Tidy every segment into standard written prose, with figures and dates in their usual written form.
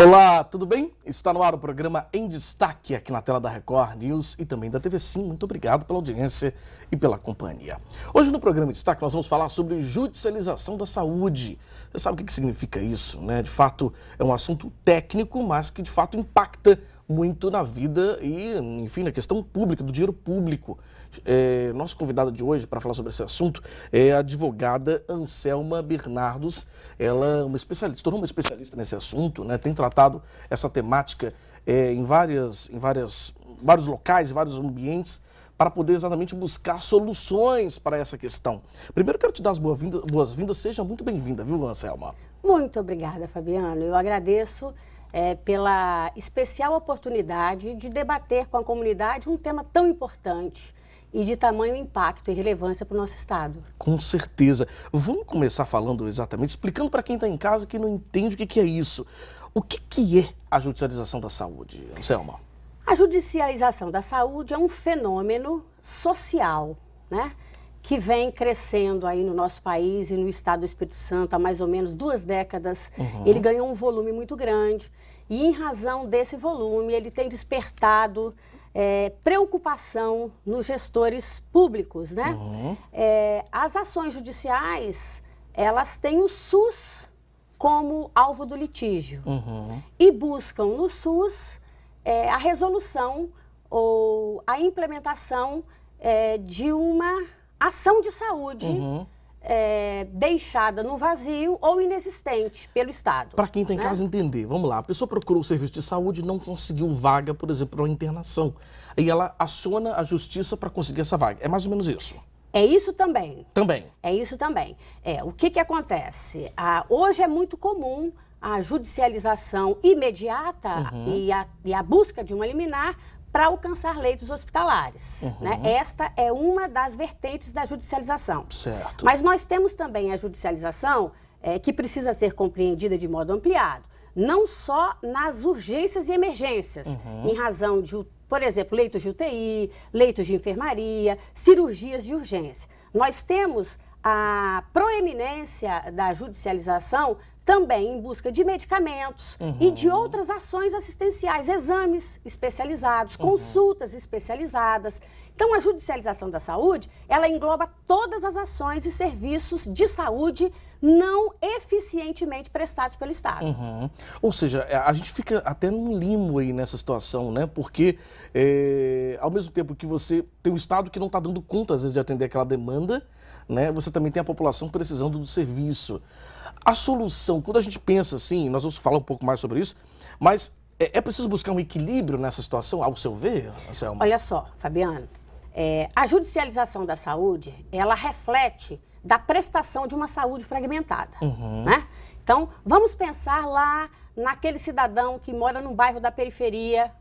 Olá, tudo bem? Está no ar o programa Em Destaque aqui na tela da Record News e também da TV Sim. Muito obrigado pela audiência e pela companhia. Hoje no programa Em Destaque nós vamos falar sobre judicialização da saúde. Você sabe o que significa isso, né? De fato é um assunto técnico, mas que de fato impacta muito na vida e, enfim, na questão pública, do dinheiro público. Nossa convidada de hoje para falar sobre esse assunto é a advogada Anselma Bernardos. Ela é uma especialista, se tornou uma especialista nesse assunto, né? Tem tratado essa temática em vários locais, em vários ambientes, para poder exatamente buscar soluções para essa questão. Primeiro, quero te dar as boas-vindas. Seja muito bem-vinda, viu, Anselma? Muito obrigada, Fabiano. Eu agradeço pela especial oportunidade de debater com a comunidade um tema tão importante e de tamanho impacto e relevância para o nosso Estado. Com certeza. Vamos começar falando exatamente, explicando para quem está em casa que não entende o que é isso. O que é a judicialização da saúde, Anselma? A judicialização da saúde é um fenômeno social, né? Que vem crescendo aí no nosso país e no estado do Espírito Santo há mais ou menos 2 décadas. Ele ganhou um volume muito grande e, em razão desse volume, ele tem despertado preocupação nos gestores públicos, né? As ações judiciais, elas têm o SUS como alvo do litígio e buscam no SUS a resolução ou a implementação de uma ação de saúde deixada no vazio ou inexistente pelo Estado. Para quem está em casa entender, vamos lá, a pessoa procurou o serviço de saúde e não conseguiu vaga, por exemplo, para uma internação. Aí ela aciona a justiça para conseguir essa vaga. É mais ou menos isso? É isso também. Também? É isso também. O que acontece? Hoje é muito comum a judicialização imediata e a busca de uma liminar para alcançar leitos hospitalares. Né? Esta é uma das vertentes da judicialização. Certo. Mas nós temos também a judicialização que precisa ser compreendida de modo ampliado, não só nas urgências e emergências, em razão de, por exemplo, leitos de UTI, leitos de enfermaria, cirurgias de urgência. Nós temos a proeminência da judicialização também em busca de medicamentos e de outras ações assistenciais, exames especializados, consultas especializadas. Então, a judicialização da saúde, ela engloba todas as ações e serviços de saúde não eficientemente prestados pelo Estado. Ou seja, a gente fica até num limbo aí nessa situação, né? Porque, ao mesmo tempo que você tem um Estado que não está dando conta, às vezes, de atender aquela demanda, né? Você também tem a população precisando do serviço. A solução, quando a gente pensa assim, nós vamos falar um pouco mais sobre isso, mas é preciso buscar um equilíbrio nessa situação, ao seu ver, Anselma? Olha só, Fabiano, a judicialização da saúde, ela reflete da prestação de uma saúde fragmentada, né? Então, vamos pensar lá naquele cidadão que mora num bairro da periferia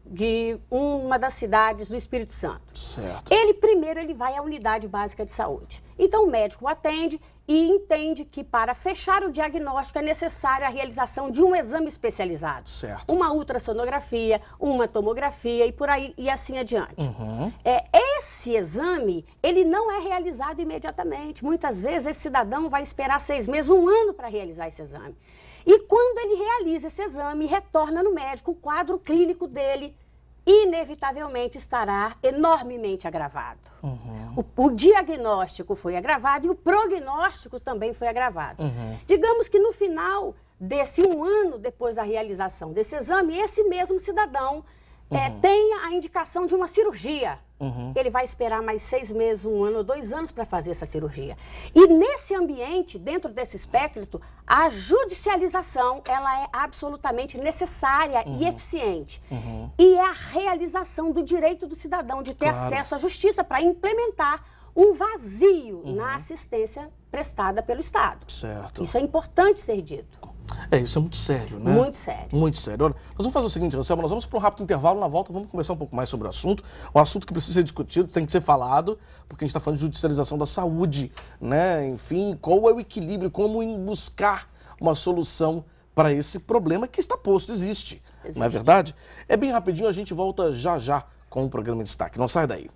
de uma das cidades do Espírito Santo. Certo. Ele primeiro vai à unidade básica de saúde. Então, o médico o atende e entende que para fechar o diagnóstico é necessário a realização de um exame especializado. Certo. Uma ultrassonografia, uma tomografia e por aí e assim adiante. Esse exame, ele não é realizado imediatamente. Muitas vezes esse cidadão vai esperar 6 meses, 1 ano para realizar esse exame. E quando ele realiza esse exame e retorna no médico, o quadro clínico dele inevitavelmente estará enormemente agravado. O diagnóstico foi agravado e o prognóstico também foi agravado. Digamos que no final desse 1 ano depois da realização desse exame, esse mesmo cidadão tenha a indicação de uma cirurgia. Ele vai esperar mais 6 meses, 1 ano ou 2 anos para fazer essa cirurgia. E nesse ambiente, dentro desse espectro, a judicialização ela é absolutamente necessária e eficiente. E é a realização do direito do cidadão de ter acesso à justiça para implementar um vazio na assistência prestada pelo Estado. Certo. Isso é importante ser dito. Isso é muito sério, né? Muito sério. Muito sério. Olha, nós vamos fazer o seguinte, Anselma, nós vamos para um rápido intervalo, na volta vamos conversar um pouco mais sobre o assunto. Um assunto que precisa ser discutido, tem que ser falado, porque a gente está falando de judicialização da saúde, né? Enfim, qual é o equilíbrio, como buscar uma solução para esse problema que está posto, existe. Não é verdade? É bem rapidinho, a gente volta já já com o programa em destaque. Não sai daí.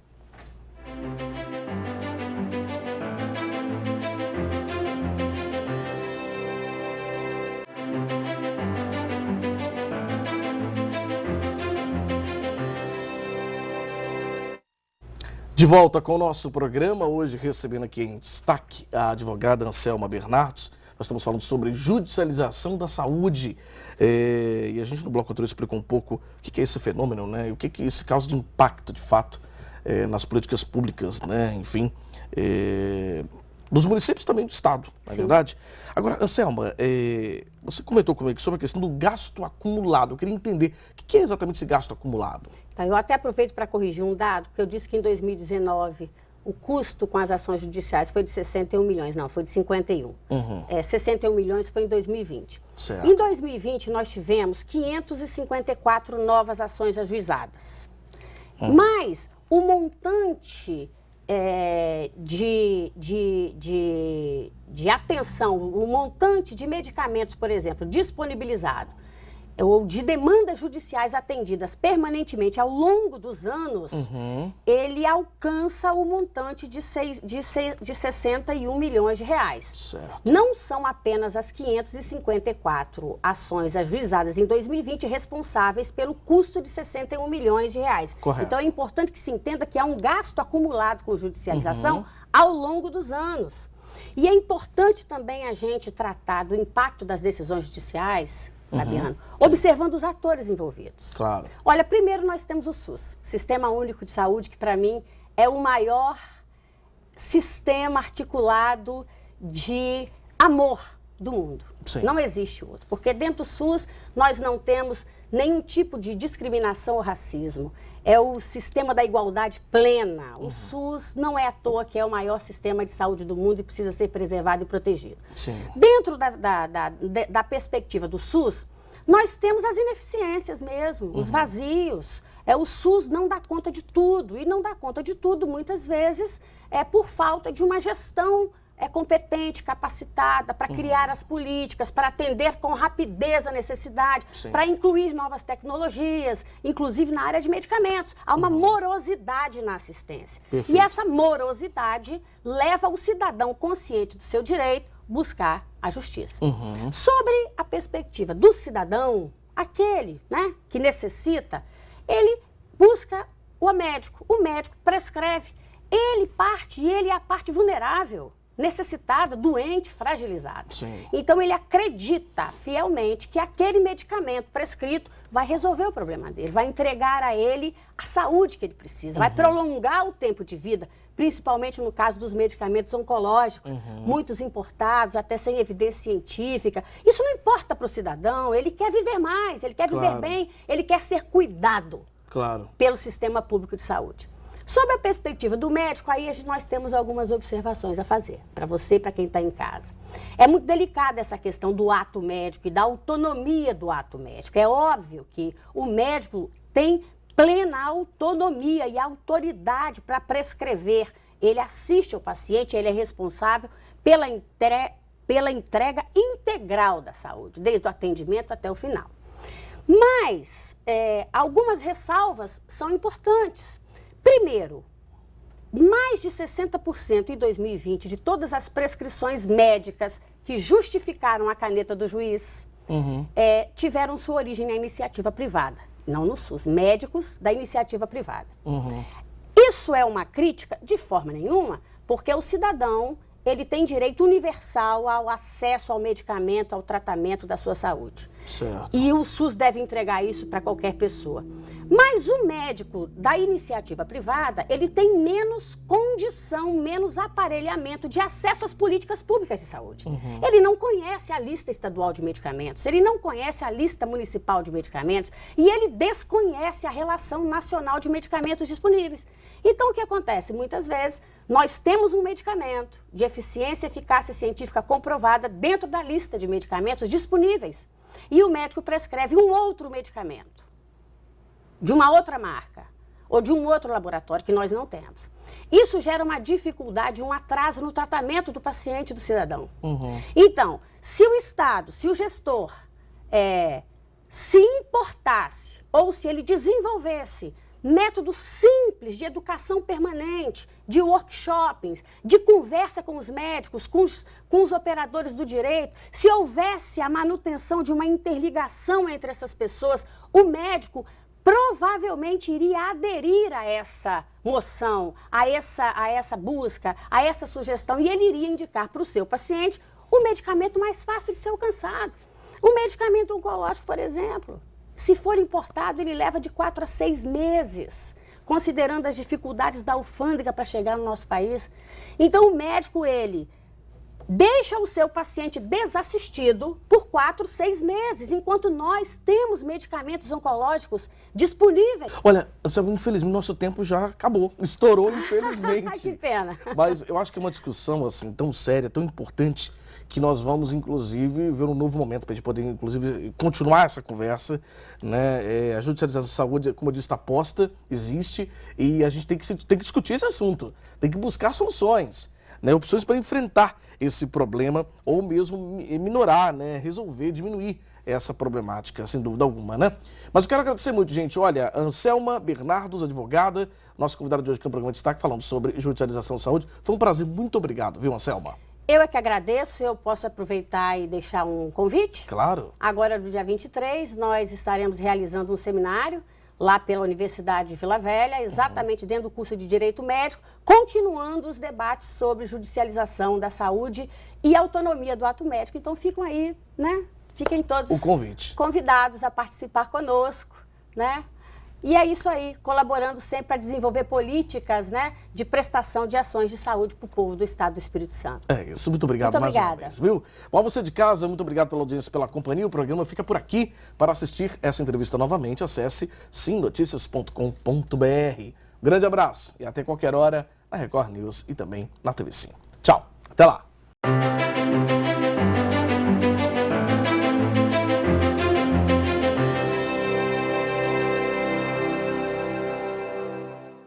De volta com o nosso programa, hoje recebendo aqui em destaque a advogada Anselma Bernardos. Nós estamos falando sobre judicialização da saúde. E a gente no bloco anterior explicou um pouco o que é esse fenômeno, né? E o que isso causa de impacto, de fato, nas políticas públicas, né? Enfim, dos municípios também do Estado, na verdade. Agora, Anselma, você comentou comigo sobre a questão do gasto acumulado. Eu queria entender o que é exatamente esse gasto acumulado. Tá, eu até aproveito para corrigir um dado, porque eu disse que em 2019 o custo com as ações judiciais foi de 61 milhões, não, foi de 51. 61 milhões foi em 2020. Certo. Em 2020 nós tivemos 554 novas ações ajuizadas. Mas o montante de atenção, o montante de medicamentos, por exemplo, disponibilizado, ou de demandas judiciais atendidas permanentemente ao longo dos anos, ele alcança o montante de 61 milhões de reais. Certo. Não são apenas as 554 ações ajuizadas em 2020 responsáveis pelo custo de 61 milhões de reais. Correto. Então é importante que se entenda que há um gasto acumulado com judicialização ao longo dos anos. E é importante também a gente tratar do impacto das decisões judiciais, Fabiano, observando os atores envolvidos. Claro. Olha, primeiro nós temos o SUS, Sistema Único de Saúde, que para mim é o maior sistema articulado de amor do mundo. Sim. Não existe outro, porque dentro do SUS nós não temos nenhum tipo de discriminação ou racismo. É o sistema da igualdade plena. O SUS não é à toa que é o maior sistema de saúde do mundo e precisa ser preservado e protegido. Sim. Dentro da perspectiva do SUS, nós temos as ineficiências mesmo, os vazios. O SUS não dá conta de tudo, e não dá conta de tudo, muitas vezes, por falta de uma gestão competente, capacitada para criar as políticas, para atender com rapidez a necessidade, para incluir novas tecnologias, inclusive na área de medicamentos. Há uma morosidade na assistência. Perfeito. E essa morosidade leva o cidadão consciente do seu direito buscar a justiça. Sobre a perspectiva do cidadão, aquele, né, que necessita, ele busca o médico prescreve, ele é a parte vulnerável, necessitada, doente, fragilizada. Sim. Então ele acredita fielmente que aquele medicamento prescrito vai resolver o problema dele, vai entregar a ele a saúde que ele precisa, vai prolongar o tempo de vida, principalmente no caso dos medicamentos oncológicos, muitos importados, até sem evidência científica. Isso não importa para o cidadão, ele quer viver mais, ele quer viver bem, ele quer ser cuidado pelo sistema público de saúde. Sob a perspectiva do médico, aí nós temos algumas observações a fazer, para você e para quem está em casa. É muito delicada essa questão do ato médico e da autonomia do ato médico. É óbvio que o médico tem plena autonomia e autoridade para prescrever. Ele assiste ao paciente, ele é responsável pela entrega integral da saúde, desde o atendimento até o final. Mas algumas ressalvas são importantes. Primeiro, mais de 60% em 2020 de todas as prescrições médicas que justificaram a caneta do juiz tiveram sua origem na iniciativa privada, não no SUS, médicos da iniciativa privada. Isso é uma crítica? De forma nenhuma, porque o cidadão ele tem direito universal ao acesso ao medicamento, ao tratamento da sua saúde. Certo. E o SUS deve entregar isso para qualquer pessoa. Mas o médico da iniciativa privada, ele tem menos condição, menos aparelhamento de acesso às políticas públicas de saúde. Ele não conhece a lista estadual de medicamentos, ele não conhece a lista municipal de medicamentos e ele desconhece a relação nacional de medicamentos disponíveis. Então, o que acontece? Muitas vezes, nós temos um medicamento de eficiência e eficácia científica comprovada dentro da lista de medicamentos disponíveis. E o médico prescreve um outro medicamento, de uma outra marca, ou de um outro laboratório que nós não temos. Isso gera uma dificuldade, um atraso no tratamento do paciente, do cidadão. Então, se o Estado, se o gestor se importasse, ou se ele desenvolvesse métodos simples de educação permanente, de workshops, de conversa com os médicos, com os operadores do direito, se houvesse a manutenção de uma interligação entre essas pessoas, o médico provavelmente iria aderir a essa moção, a essa busca, a essa sugestão, e ele iria indicar para o seu paciente o medicamento mais fácil de ser alcançado. O medicamento oncológico, por exemplo, se for importado, ele leva de 4 a 6 meses, considerando as dificuldades da alfândega para chegar no nosso país. Então, o médico, ele deixa o seu paciente desassistido por 4, 6 meses, enquanto nós temos medicamentos oncológicos disponíveis. Olha, infelizmente, nosso tempo já acabou, estourou, infelizmente. Que pena. Mas eu acho que é uma discussão assim tão séria, tão importante, que nós vamos, inclusive, ver um novo momento para a gente poder, inclusive, continuar essa conversa, né? A judicialização da saúde, como eu disse, está posta, existe, e a gente tem que discutir esse assunto, tem que buscar soluções, né? Opções para enfrentar esse problema, ou mesmo minorar, né? Resolver, diminuir essa problemática, sem dúvida alguma, né? Mas eu quero agradecer muito, gente. Olha, Anselma Bernardos, advogada, nossa convidada de hoje aqui no programa de Destaque, falando sobre judicialização da saúde. Foi um prazer, muito obrigado, viu, Anselma? Eu é que agradeço, eu posso aproveitar e deixar um convite? Claro. Agora, no dia 23, nós estaremos realizando um seminário lá pela Universidade de Vila Velha, exatamente dentro do curso de Direito Médico, continuando os debates sobre judicialização da saúde e autonomia do ato médico. Então, ficam aí, né? Fiquem todos convidados a participar conosco, né? E é isso aí, colaborando sempre para desenvolver políticas, né, de prestação de ações de saúde para o povo do Estado do Espírito Santo. É isso, muito obrigado mais uma vez, viu? Bom, você de casa, muito obrigado pela audiência, pela companhia. O programa fica por aqui. Para assistir essa entrevista novamente, acesse simnoticias.com.br. Grande abraço e até qualquer hora na Record News e também na TV Sim. Tchau, até lá!